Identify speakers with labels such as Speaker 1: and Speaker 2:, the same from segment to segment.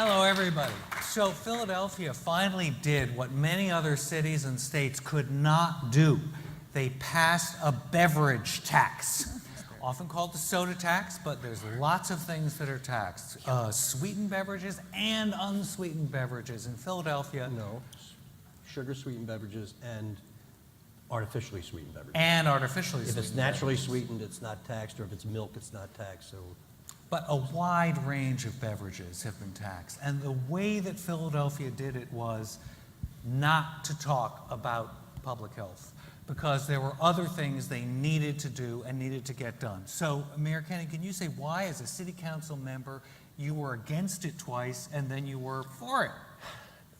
Speaker 1: Hello, everybody. So Philadelphia finally did what many other cities and states could not do. They passed a beverage tax, often called the soda tax, but there's lots of things that are taxed. Sweetened beverages and unsweetened beverages in Philadelphia.
Speaker 2: No, sugar-sweetened beverages and artificially sweetened beverages.
Speaker 1: And artificially
Speaker 2: If
Speaker 1: sweetened
Speaker 2: it's naturally
Speaker 1: beverages.
Speaker 2: sweetened, it's not taxed, or if it's milk, it's not taxed. So
Speaker 1: But a wide range of beverages have been taxed. And the way that Philadelphia did it was not to talk about public health, because there were other things they needed to do and needed to get done. So, Mayor Kenney, can you say why, as a city council member, you were against it twice and then you were for it?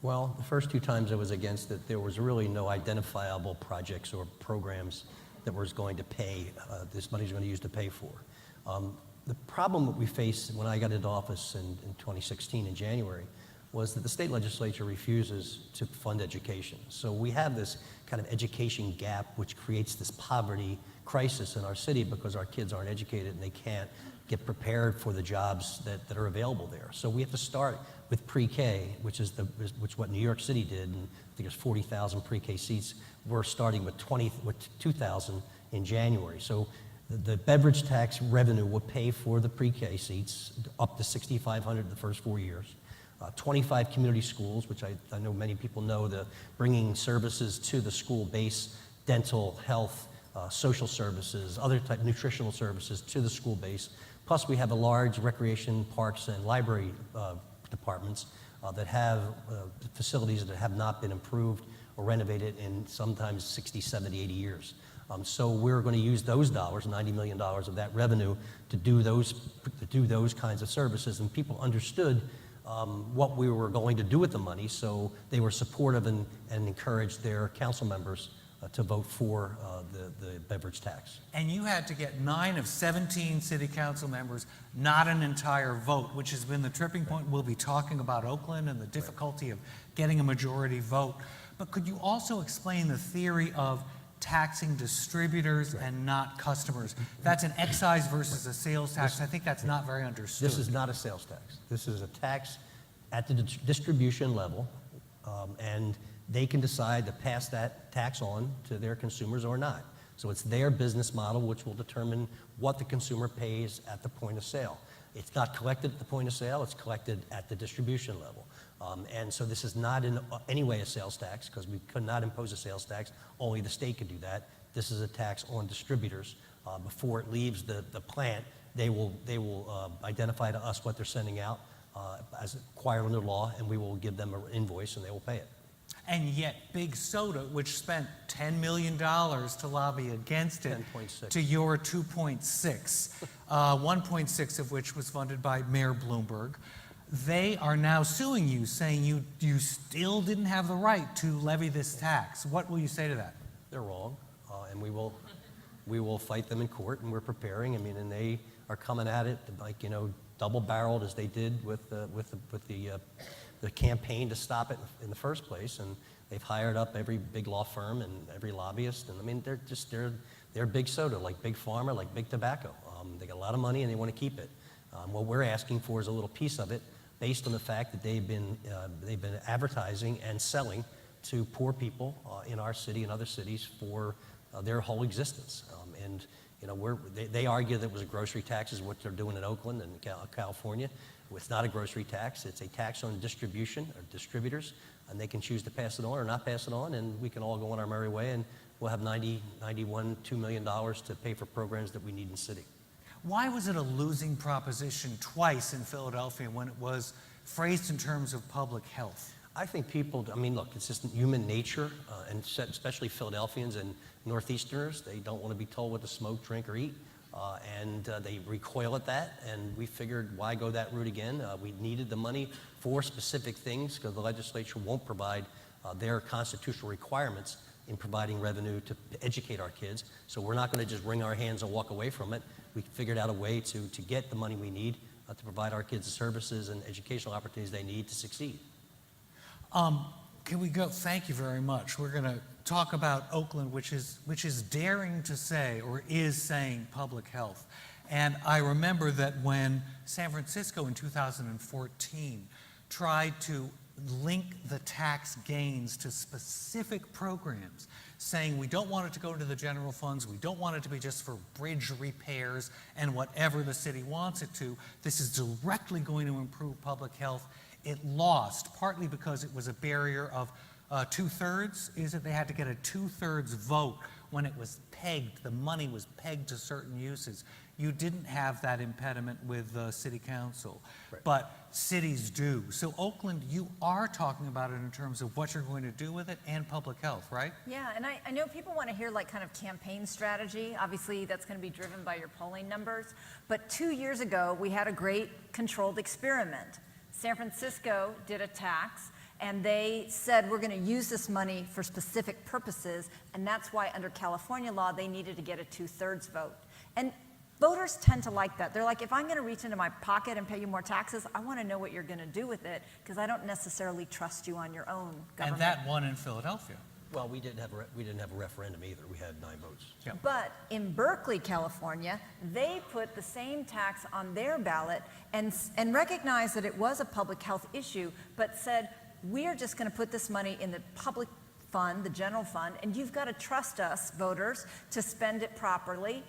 Speaker 2: well, the first two times I was against it, there was really no identifiable projects or programs that was going to pay, this money's going to use to pay for. The problem that we faced when I got into office in 2016 in January was that the state legislature refuses to fund education. So we have this kind of education gap, which creates this poverty crisis in our city because our kids aren't educated and they can't get prepared for the jobs that are available there. So we have to start with pre-K, which is what New York City did, and I think there's 40,000 pre-K seats. We're starting with 2,000 in January. So the beverage tax revenue will pay for the pre-K seats up to 6,500 the first 4 years. 25 community schools, which I know many people know, bringing services to the school base, dental, health, social services, other type nutritional services to the school base. Plus we have a large recreation, parks, and library departments that have facilities that have not been improved or renovated in sometimes 60, 70, 80 years. So we're going to use those dollars, $90 million of that revenue, to do those kinds of services. And people understood what we were going to do with the money, so they were supportive and encouraged their council members to vote for the beverage tax.
Speaker 1: And you had to get 9 of 17 city council members, not an entire vote, which has been the tripping point. We'll be talking about Oakland and the difficulty of getting a majority vote. But could you also explain the theory of taxing distributors and not customers? That's an excise versus a sales tax. I think that's not very understood.
Speaker 2: This is not a sales tax. This is a tax at the distribution level, and they can decide to pass that tax on to their consumers or not. So it's their business model which will determine what the consumer pays at the point of sale. It's not collected at the point of sale, it's collected at the distribution level. And so this is not in any way a sales tax, because we could not impose a sales tax. Only the state could do that. This is a tax on distributors. Before it leaves the plant, they will identify to us what they're sending out as required under law, and we will give them an invoice and they will pay it.
Speaker 1: And yet Big Soda, which spent $10 million to lobby against it,
Speaker 2: 10.6.
Speaker 1: to your 2.6, 1.6 of which was funded by Mayor Bloomberg, they are now suing you, saying you still didn't have the right to levy this tax. What will you say to that?
Speaker 2: They're wrong, and we will fight them in court, and we're preparing. I mean, and they are coming at it like, double-barreled as they did with the campaign to stop it in the first place. And they've hired up every big law firm and every lobbyist. And I mean, they're Big Soda, like Big Pharma, like Big Tobacco. They got a lot of money and they want to keep it. What we're asking for is a little piece of it, based on the fact that they've been advertising and selling to poor people in our city and other cities for their whole existence. They argue that it was a grocery tax, is what they're doing in Oakland and California. It's not a grocery tax. It's a tax on distribution or distributors, and they can choose to pass it on or not pass it on, and we can all go on our merry way, and we'll have $2 million to pay for programs that we need in the city.
Speaker 1: Why was it a losing proposition twice in Philadelphia when it was phrased in terms of public health?
Speaker 2: I think people, look, it's just human nature, and especially Philadelphians and Northeasterners. They don't want to be told what to smoke, drink, or eat, and they recoil at that, and we figured, why go that route again? We needed the money for specific things, because the legislature won't provide their constitutional requirements in providing revenue to educate our kids. So we're not going to just wring our hands and walk away from it. We figured out a way to get the money we need to provide our kids the services and educational opportunities they need to succeed.
Speaker 1: Can we go? Thank you very much. We're going to talk about Oakland, which is daring to say, or is saying, public health. And I remember that when San Francisco in 2014 tried to link the tax gains to specific programs, saying we don't want it to go into the general funds, we don't want it to be just for bridge repairs and whatever the city wants it to. This is directly going to improve public health. It lost, partly because it was a barrier of 2/3, is it? They had to get a 2/3 vote when it was pegged, the money was pegged to certain uses. You didn't have that impediment with the city council,
Speaker 2: Right.
Speaker 1: but cities do. So Oakland, you are talking about it in terms of what you're going to do with it and public health, right?
Speaker 3: Yeah, and I know people want to hear like kind of campaign strategy. Obviously, that's going to be driven by your polling numbers. But 2 years ago, we had a great controlled experiment. San Francisco did a tax, and they said we're going to use this money for specific purposes, and that's why under California law, they needed to get a 2/3 vote. And voters tend to like that. They're like, if I'm going to reach into my pocket and pay you more taxes, I want to know what you're going to do with it, because I don't necessarily trust you on your own government.
Speaker 1: And that won in Philadelphia.
Speaker 2: Well, we didn't have a referendum either. We had 9 votes.
Speaker 1: Yeah.
Speaker 3: But in Berkeley, California, they put the same tax on their ballot and recognized that it was a public health issue, but said, we are just going to put this money in the public fund, the general fund, and you've got to trust us, voters, to spend it properly.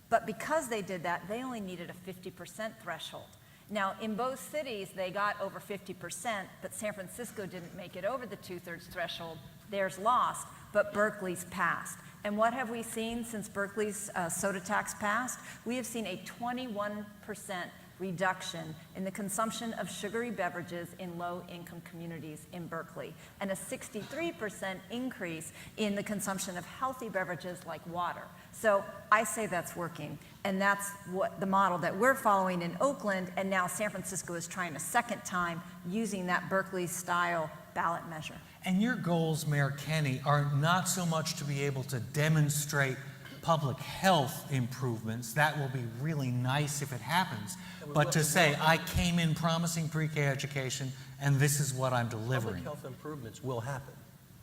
Speaker 3: But because they did that, they only needed a 50% threshold. Now, in both cities, they got over 50%, but San Francisco didn't make it over the 2/3 threshold. Theirs lost, but Berkeley's passed. And what have we seen since Berkeley's soda tax passed? We have seen a 21% reduction in the consumption of sugary beverages in low-income communities in Berkeley, and a 63% increase in the consumption of healthy beverages like water. So I say that's working, and that's what the model that we're following in Oakland, and now San Francisco is trying a second time using that Berkeley-style ballot measure.
Speaker 1: And your goals, Mayor Kenney, are not so much to be able to demonstrate public health improvements. That will be really nice if it happens. But to say, I came in promising pre-K education, and this is what I'm delivering.
Speaker 2: Public health improvements will happen.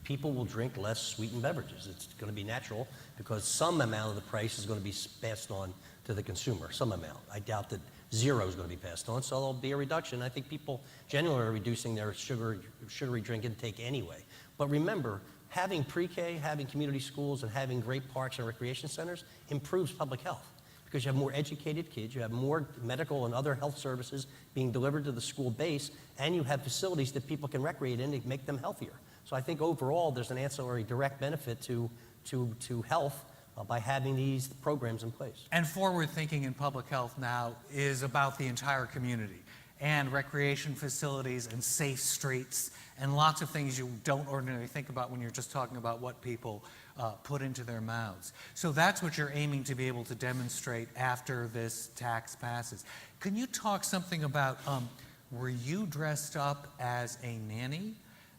Speaker 2: People will drink less sweetened beverages. It's going to be natural because some amount of the price is going to be passed on to the consumer, some amount. I doubt that zero is going to be passed on, so there'll be a reduction. I think people generally are reducing their sugary drink intake anyway. But remember, having pre-K, having community schools, and having great parks and recreation centers improves public health because you have more educated kids, you have more medical and other health services being delivered to the school base, and you have facilities that people can recreate in to make them healthier. So I think overall there's an ancillary direct benefit to health by having these programs in place.
Speaker 1: And forward thinking in public health now is about the entire community and recreation facilities and safe streets and lots of things you don't ordinarily think about when you're just talking about what people put into their mouths. So that's what you're aiming to be able to demonstrate after this tax passes. Can you talk something about, were you dressed up as a nanny?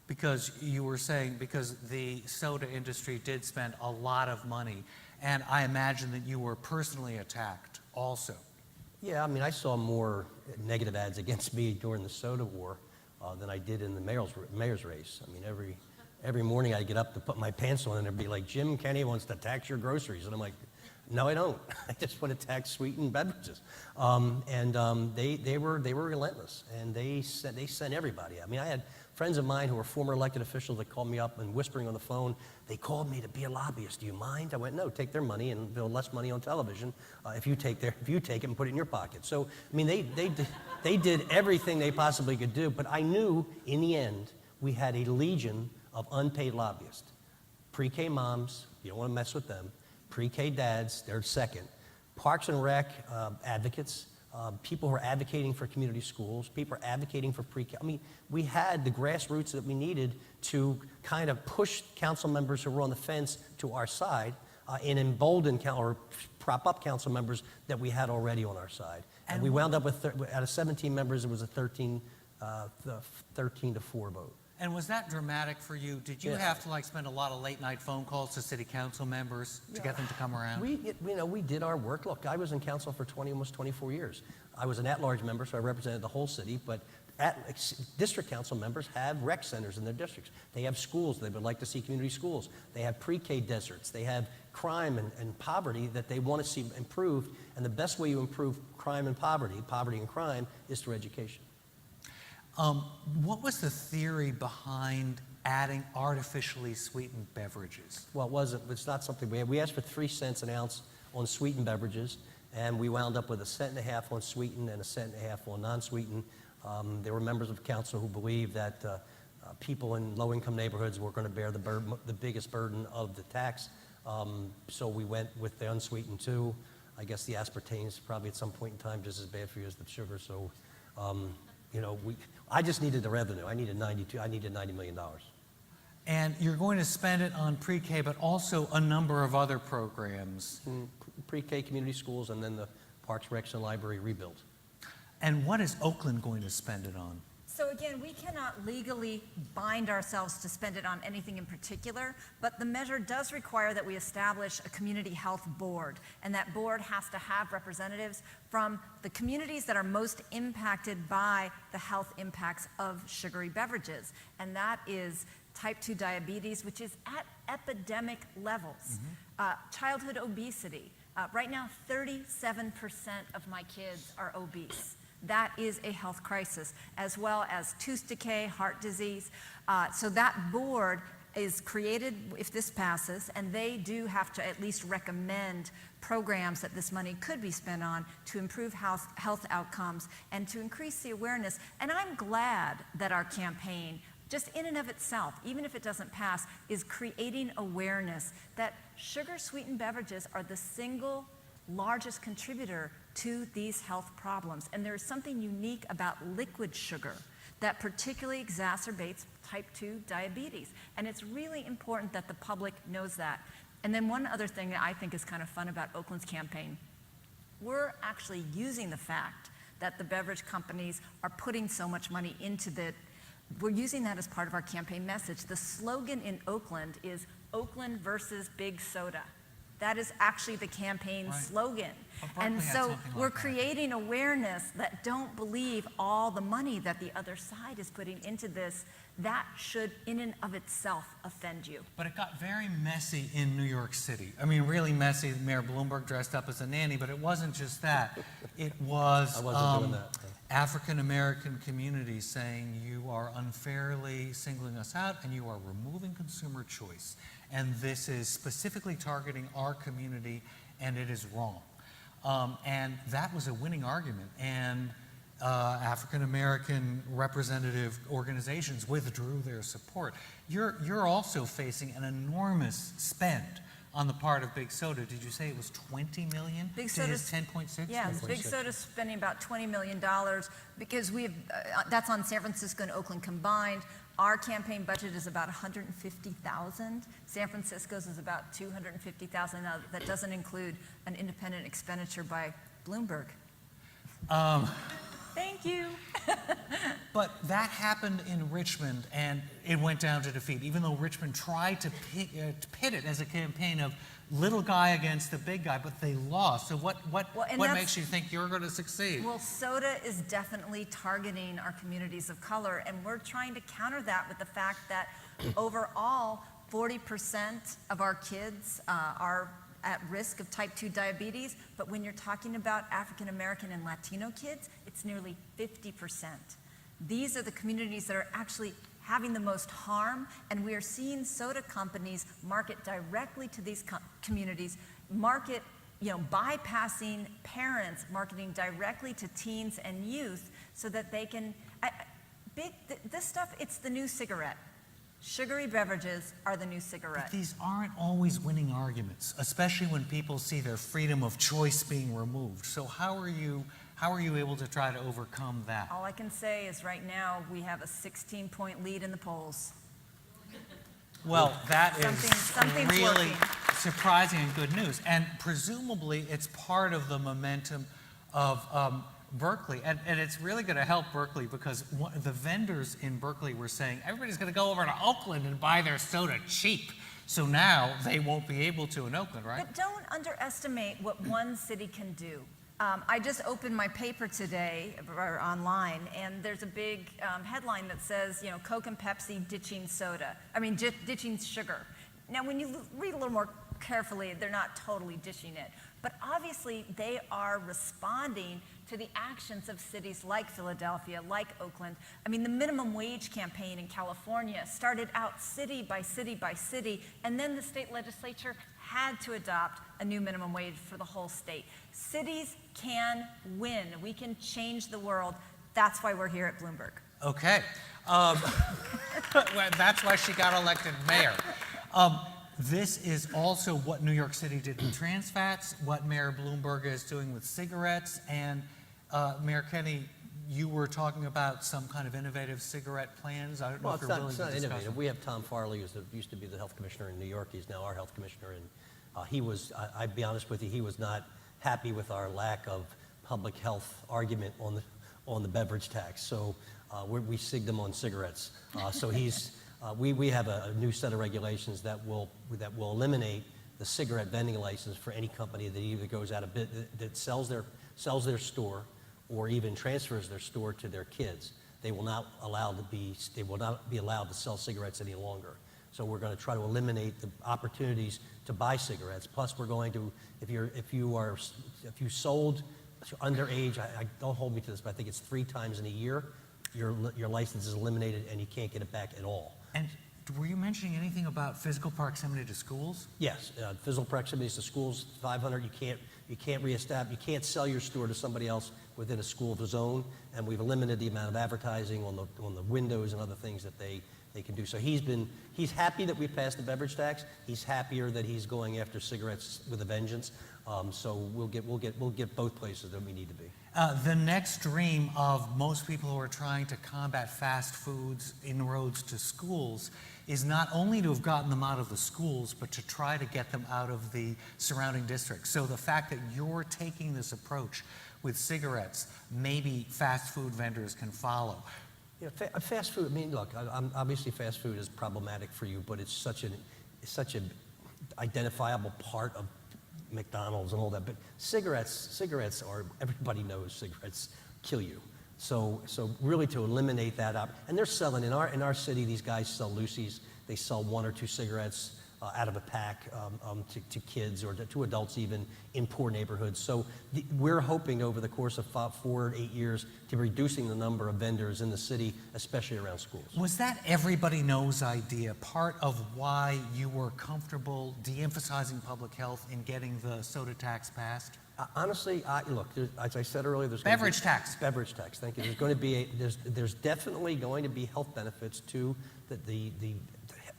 Speaker 1: Because you were saying, because the soda industry did spend a lot of money, and I imagine that you were personally attacked also.
Speaker 2: Yeah, I mean, I saw more negative ads against me during the soda war than I did in the mayor's race. I mean, every morning I'd get up to put my pants on and it'd be like, Jim Kenney wants to tax your groceries. And I'm like, no, I don't. I just want to tax sweetened beverages. They were relentless, and they sent everybody. I mean, I had friends of mine who were former elected officials that called me up and whispering on the phone. They called me to be a lobbyist. Do you mind? I went, no, take their money and build less money on television if you take it and put it in your pocket. So, I mean, they did everything they possibly could do. But I knew in the end we had a legion of unpaid lobbyists. Pre-K moms, you don't want to mess with them. Pre-K dads, they're second. Parks and Rec advocates, people who are advocating for community schools, people are advocating for pre-K. I mean, we had the grassroots that we needed to kind of push council members who were on the fence to our side and embolden or prop up council members that we had already on our side. And we wound up with, out of 17 members, it was a 13 to 4 vote.
Speaker 1: And was that dramatic for you? Did you have to spend a lot of late night phone calls to city council members to get them to come around?
Speaker 2: We did our work. Look, I was in council for almost 24 years. I was an at-large member, so I represented the whole city, but district council members have rec centers in their districts. They have schools. They would like to see community schools. They have pre-K deserts. They have crime and poverty that they want to see improved, and the best way you improve crime and poverty and crime, is through education.
Speaker 1: What was the theory behind adding artificially sweetened beverages?
Speaker 2: Well, it's not something we asked for 3 cents an ounce on sweetened beverages, and we wound up with 1.5 cents on sweetened and 1.5 cents on non-sweetened. There were members of council who believed that people in low-income neighborhoods were going to bear the biggest burden of the tax. So we went with the unsweetened too. I guess the aspartame is probably at some point in time just as bad for you as the sugar. So, you know, I just needed the revenue. I needed $90 million.
Speaker 1: And you're going to spend it on pre-K, but also a number of other programs.
Speaker 2: Pre-K community schools and then the Parks, Recs, and Library rebuild.
Speaker 1: And what is Oakland going to spend it on?
Speaker 3: So again, we cannot legally bind ourselves to spend it on anything in particular, but the measure does require that we establish a community health board, and that board has to have representatives from the communities that are most impacted by the health impacts of sugary beverages, and that is type 2 diabetes, which is at epidemic levels, childhood obesity. Right now, 37% of my kids are obese. That is a health crisis, as well as tooth decay, heart disease. So that board is created if this passes, and they do have to at least recommend programs that this money could be spent on to improve health outcomes and to increase the awareness. And I'm glad that our campaign, just in and of itself, even if it doesn't pass, is creating awareness that sugar-sweetened beverages are the single largest contributor to these health problems. And there's something unique about liquid sugar that particularly exacerbates type 2 diabetes. And it's really important that the public knows that. And then one other thing that I think is kind of fun about Oakland's campaign, we're actually using the fact that the beverage companies are putting so much money into we're using that as part of our campaign message. The slogan in Oakland is Oakland versus Big Soda. That is actually the campaign slogan. And so we're creating awareness that don't believe all the money that the other side is putting into this. That should, in and of itself, offend you.
Speaker 1: But it got very messy in New York City. I mean, really messy. Mayor Bloomberg dressed up as a nanny, but it wasn't just that. It was
Speaker 2: I wasn't doing that.
Speaker 1: African-American communities saying you are unfairly singling us out and you are removing consumer choice. And this is specifically targeting our community, and it is wrong. And that was a winning argument. And African-American representative organizations withdrew their support. You're also facing an enormous spend on the part of Big Soda. Did you say it was $20 million
Speaker 3: Big
Speaker 1: to his
Speaker 3: Soda's,
Speaker 1: 10.6?
Speaker 3: Yeah, Big Soda's spending about $20 million because we have, that's on San Francisco and Oakland combined. Our campaign budget is about $150,000. San Francisco's is about $250,000. Now, that doesn't include an independent expenditure by Bloomberg. Thank you.
Speaker 1: But that happened in Richmond, and it went down to defeat, even though Richmond tried to pit it as a campaign of little guy against the big guy, but they lost. So what makes you think you're going to succeed?
Speaker 3: Well, soda is definitely targeting our communities of color, and we're trying to counter that with the fact that overall, 40% of our kids are at risk of type 2 diabetes, but when you're talking about African American and Latino kids, it's nearly 50%. These are the communities that are actually having the most harm, and we are seeing soda companies market directly to these communities, bypassing parents, marketing directly to teens and youth so that they can, this stuff, it's the new cigarette. Sugary beverages are the new cigarette.
Speaker 1: But these aren't always winning arguments, especially when people see their freedom of choice being removed. So how are you able to try to overcome that?
Speaker 3: All I can say is right now we have a 16-point lead in the polls.
Speaker 1: Well, that is
Speaker 3: Something's
Speaker 1: really
Speaker 3: working.
Speaker 1: surprising and good news. And presumably it's part of the momentum of Berkeley. And it's really going to help Berkeley because the vendors in Berkeley were saying everybody's going to go over to Oakland and buy their soda cheap. So now they won't be able to in Oakland, right?
Speaker 3: But don't underestimate what one city can do. I just opened my paper today, or online, and there's a big headline that says, Coke and Pepsi ditching soda. Ditching sugar. Now, when you read a little more carefully, they're not totally ditching it. But obviously, they are responding to the actions of cities like Philadelphia, like Oakland. I mean, the minimum wage campaign in California started out city by city by city, and then the state legislature had to adopt a new minimum wage for the whole state. Cities can win. We can change the world. That's why we're here at Bloomberg.
Speaker 1: Okay. Well, that's why she got elected mayor. This is also what New York City did with trans fats, what Mayor Bloomberg is doing with cigarettes, and Mayor Kenney, you were talking about some kind of innovative cigarette plans. I don't know
Speaker 2: Well,
Speaker 1: if
Speaker 2: it's
Speaker 1: you're
Speaker 2: not,
Speaker 1: willing
Speaker 2: it's
Speaker 1: to
Speaker 2: not
Speaker 1: discuss
Speaker 2: innovative.
Speaker 1: them.
Speaker 2: We have Tom Farley, who used to be the health commissioner in New York. He's now our health commissioner, and he was, I'd be honest with you, he was not happy with our lack of public health argument on the beverage tax. So we sigged him on cigarettes. So we have a new set of regulations that will eliminate the cigarette vending license for any company that either goes out of that sells their store or even transfers their store to their kids. They will not be allowed to sell cigarettes any longer. So we're going to try to eliminate the opportunities to buy cigarettes. Plus, we're going to, if you sold underage, I don't hold me to this, but I think it's 3 times in a year, your license is eliminated and you can't get it back at all.
Speaker 1: And were you mentioning anything about physical proximity to schools?
Speaker 2: Yes, physical proximity to schools, 500. You can't reestablish. You can't sell your store to somebody else within a school zone. And we've limited the amount of advertising on the windows and other things that they can do. So he's happy that we passed the beverage tax. He's happier that he's going after cigarettes with a vengeance. So we'll get both places that we need to be.
Speaker 1: The next dream of most people who are trying to combat fast food's inroads to schools is not only to have gotten them out of the schools, but to try to get them out of the surrounding districts. So the fact that you're taking this approach with cigarettes, maybe fast food vendors can follow.
Speaker 2: Yeah, fast food. I mean, look, obviously fast food is problematic for you, but it's such an identifiable part of McDonald's and all that. But cigarettes are, everybody knows cigarettes kill you. So really to eliminate that up, and they're selling in our city. These guys sell loosies. They sell 1 or 2 cigarettes out of a pack to kids or to adults even in poor neighborhoods. So we're hoping over the course of 4 to 8 years to reducing the number of vendors in the city, especially around schools.
Speaker 1: Was that everybody knows idea part of why you were comfortable de-emphasizing public health in getting the soda tax passed?
Speaker 2: Honestly, look, as I said earlier, there's
Speaker 1: Beverage tax.
Speaker 2: Beverage tax. Thank you. There's going to be there's definitely going to be health benefits to the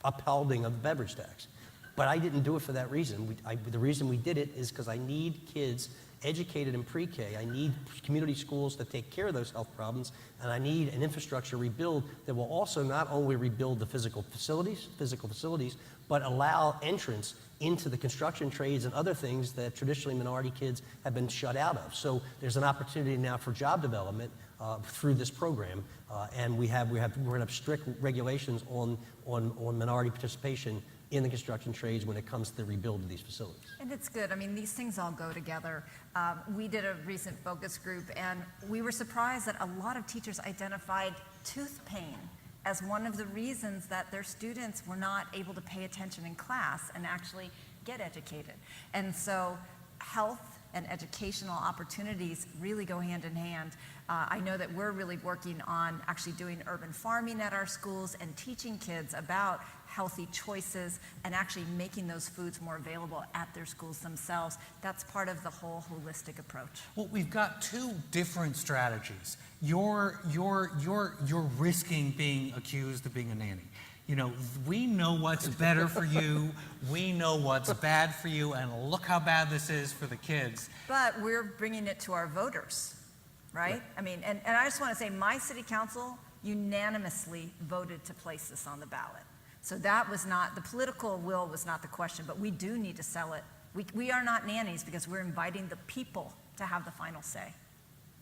Speaker 2: upholding of the beverage tax. But I didn't do it for that reason. The reason we did it is because I need kids educated in pre-K. I need community schools that take care of those health problems, and I need an infrastructure rebuild that will also not only rebuild the physical facilities, but allow entrance into the construction trades and other things that traditionally minority kids have been shut out of. So there's an opportunity now for job development through this program, and we're going to have strict regulations on minority participation in the construction trades when it comes to the rebuild of these facilities.
Speaker 3: And it's good. I mean, these things all go together. We did a recent focus group, and we were surprised that a lot of teachers identified tooth pain as one of the reasons that their students were not able to pay attention in class and actually get educated. And so health and educational opportunities really go hand in hand. I know that we're really working on actually doing urban farming at our schools and teaching kids about healthy choices and actually making those foods more available at their schools themselves. That's part of the whole holistic approach.
Speaker 1: Well, we've got 2 different strategies. You're risking being accused of being a nanny. You know, we know what's better for you, we know what's bad for you, and look how bad this is for the kids.
Speaker 3: But we're bringing it to our voters, right? Yeah. I mean, and I just want to say my city council unanimously voted to place this on the ballot. So that was not, the political will was not the question, but we do need to sell it. We are not nannies because we're inviting the people to have the final say.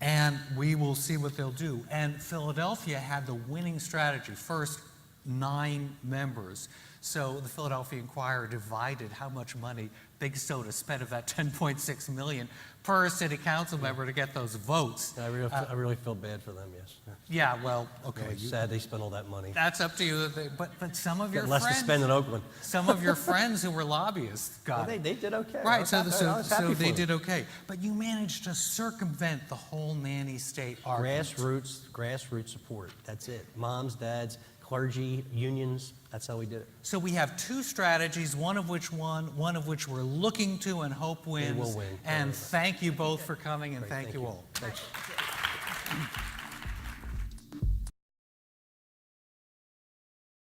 Speaker 3: And
Speaker 1: we will see what they'll do. And Philadelphia had the winning strategy. First, 9 members. So the Philadelphia Inquirer divided how much money Big Soda spent of that $10.6 million per city council member to get those votes.
Speaker 2: I really feel bad for them, yes.
Speaker 1: Yeah, well, okay.
Speaker 2: Really sad they spent all that money.
Speaker 1: That's up to you. But some of your
Speaker 2: Got less
Speaker 1: friends,
Speaker 2: to spend in Oakland.
Speaker 1: some of your friends who were lobbyists got
Speaker 2: Well,
Speaker 1: it.
Speaker 2: they did okay. I
Speaker 1: Right,
Speaker 2: was
Speaker 1: so,
Speaker 2: happy- I
Speaker 1: so,
Speaker 2: was happy
Speaker 1: so
Speaker 2: for
Speaker 1: they
Speaker 2: them.
Speaker 1: did okay. But you managed to circumvent the whole nanny state argument.
Speaker 2: Grassroots support. That's it. Moms, dads, clergy, unions. That's how we did it.
Speaker 1: So we have 2 strategies, one of which won, one of which we're looking to and hope wins.
Speaker 2: will win.
Speaker 1: And thank you both for coming, and
Speaker 2: Great,
Speaker 1: thank you all.
Speaker 2: Thanks.
Speaker 3: Thank you.